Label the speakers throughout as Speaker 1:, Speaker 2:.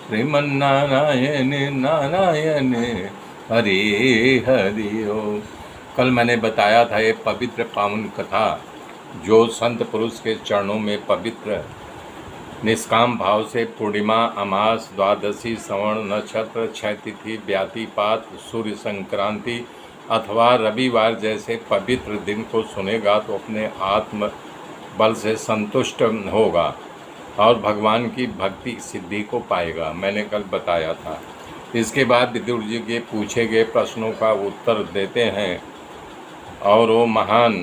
Speaker 1: श्रीमन्नारायण नारायण हरि हरि ओम। कल मैंने बताया था ये पवित्र पावन कथा जो संत पुरुष के चरणों में पवित्र निष्काम भाव से पूर्णिमा, अमास, द्वादशी, श्रवण नक्षत्र, क्षय तिथि, व्यातिपात, सूर्य संक्रांति अथवा रविवार जैसे पवित्र दिन को सुनेगा तो अपने आत्म बल से संतुष्ट होगा और भगवान की भक्ति सिद्धि को पाएगा। मैंने कल बताया था। इसके बाद विदुर जी के पूछे गए प्रश्नों का उत्तर देते हैं और वो महान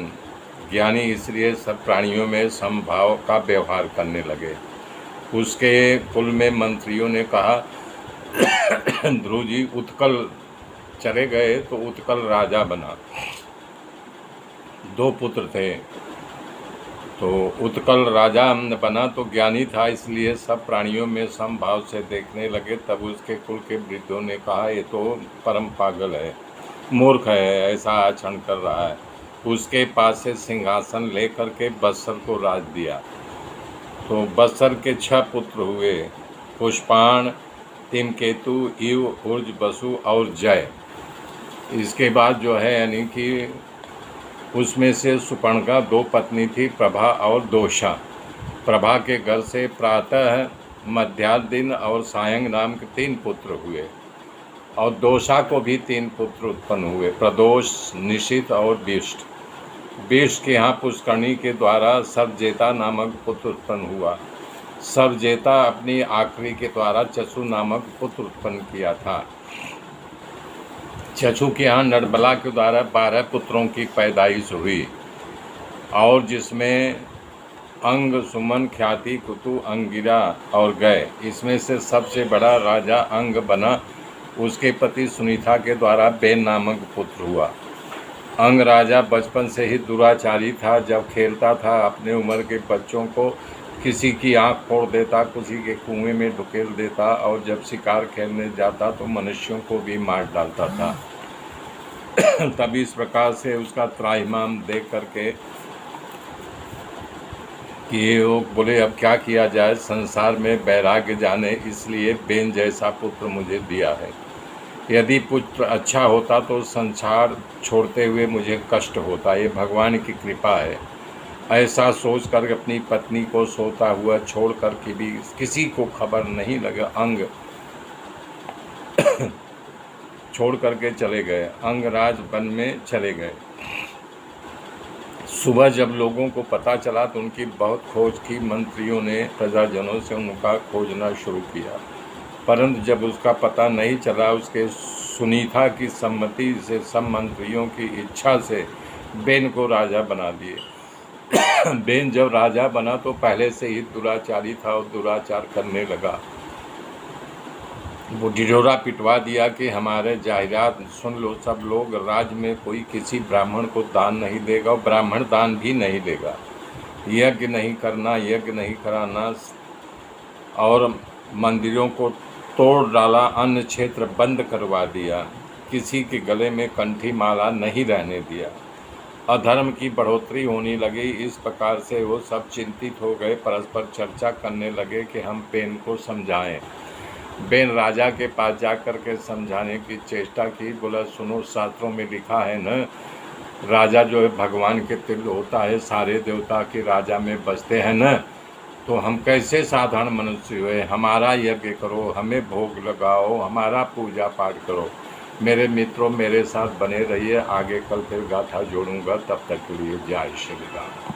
Speaker 1: ज्ञानी इसलिए सब प्राणियों में समभाव का व्यवहार करने लगे। उसके कुल में मंत्रियों ने कहा ध्रुव जी उत्कल चले गए तो उत्कल राजा बना। 2 पुत्र थे तो उत्कल राजा बना तो ज्ञानी था, इसलिए सब प्राणियों में समभाव से देखने लगे। तब उसके कुल के वृद्धों ने कहा ये तो परम पागल है, मूर्ख है, ऐसा आचरण कर रहा है। उसके पास से सिंहासन लेकर के बत्सर को राज दिया। तो बत्सर के 6 पुत्र हुए, पुष्पाण, तिमकेतु, इव, ऊर्ज, वसु और जय। इसके बाद जो है यानी कि उसमें से सुपर्णका 2 पत्नी थी, प्रभा और दोषा। प्रभा के घर से प्रातः, मध्याह्न दिन और सायं नाम के 3 पुत्र हुए और दोषा को भी 3 पुत्र उत्पन्न हुए, प्रदोष, निशित और विष्ट। विष्ट के यहाँ पुष्करणी के द्वारा सर्वजेता नामक पुत्र उत्पन्न हुआ। सर्वजेता अपनी आखिरी के द्वारा चक्षु नामक पुत्र उत्पन्न किया था। चक्षु के यहाँ नरबला के द्वारा 12 पुत्रों की पैदाइश हुई और जिसमें अंग, सुमन, ख्याति, कुतु, अंगिरा और गय। इसमें से सबसे बड़ा राजा अंग बना। उसके पति सुनीता के द्वारा बेन नामक पुत्र हुआ। अंग राजा बचपन से ही दुराचारी था। जब खेलता था अपने उम्र के बच्चों को किसी की आंख फोड़ देता, किसी के कुएं में ढुकेल देता और जब शिकार खेलने जाता तो मनुष्यों को भी मार डालता था। तब इस प्रकार से उसका त्राहिमाम देख करके कि वो बोले अब क्या किया जाए, संसार में वैराग्य जाने, इसलिए बेन जैसा पुत्र मुझे दिया है। यदि पुत्र अच्छा होता तो संसार छोड़ते हुए मुझे कष्ट होता, ये भगवान की कृपा है। ऐसा सोच कर अपनी पत्नी को सोता हुआ छोड़ कर के भी किसी को खबर नहीं लगा, अंग छोड़ करके चले गए, अंगराज वन में चले गए। सुबह जब लोगों को पता चला तो उनकी बहुत खोज की। मंत्रियों ने प्रजाजनों से उनका खोजना शुरू किया, परंतु जब उसका पता नहीं चला, उसके सुनीता की सम्मति से सब मंत्रियों की इच्छा से बेन को राजा बना दिए। बेन जब राजा बना तो पहले से ही दुराचारी था और दुराचार करने लगा। वो ढिढोरा पिटवा दिया कि हमारे जाहिरात सुन लो सब लोग, राज्य में कोई किसी ब्राह्मण को दान नहीं देगा और ब्राह्मण दान भी नहीं देगा, यज्ञ नहीं करना, यज्ञ नहीं कराना और मंदिरों को तोड़ डाला, अन्न क्षेत्र बंद करवा दिया, किसी के गले में कंठी माला नहीं रहने दिया, अधर्म की बढ़ोतरी होने लगी। इस प्रकार से वो सब चिंतित हो गए, परस्पर चर्चा करने लगे कि हम बेन को समझाएं। बेन राजा के पास जाकर के समझाने की चेष्टा की। बोला सुनो, शास्त्रों में लिखा है न, राजा जो है भगवान के तुल्य होता है, सारे देवता के राजा में बसते हैं न, तो हम कैसे साधारण मनुष्य हुए, हमारा यज्ञ करो, हमें भोग लगाओ, हमारा पूजा पाठ करो। मेरे मित्रों मेरे साथ बने रहिए, आगे कल फिर गाथा जोड़ूंगा, तब तक के लिए जय श्री राम।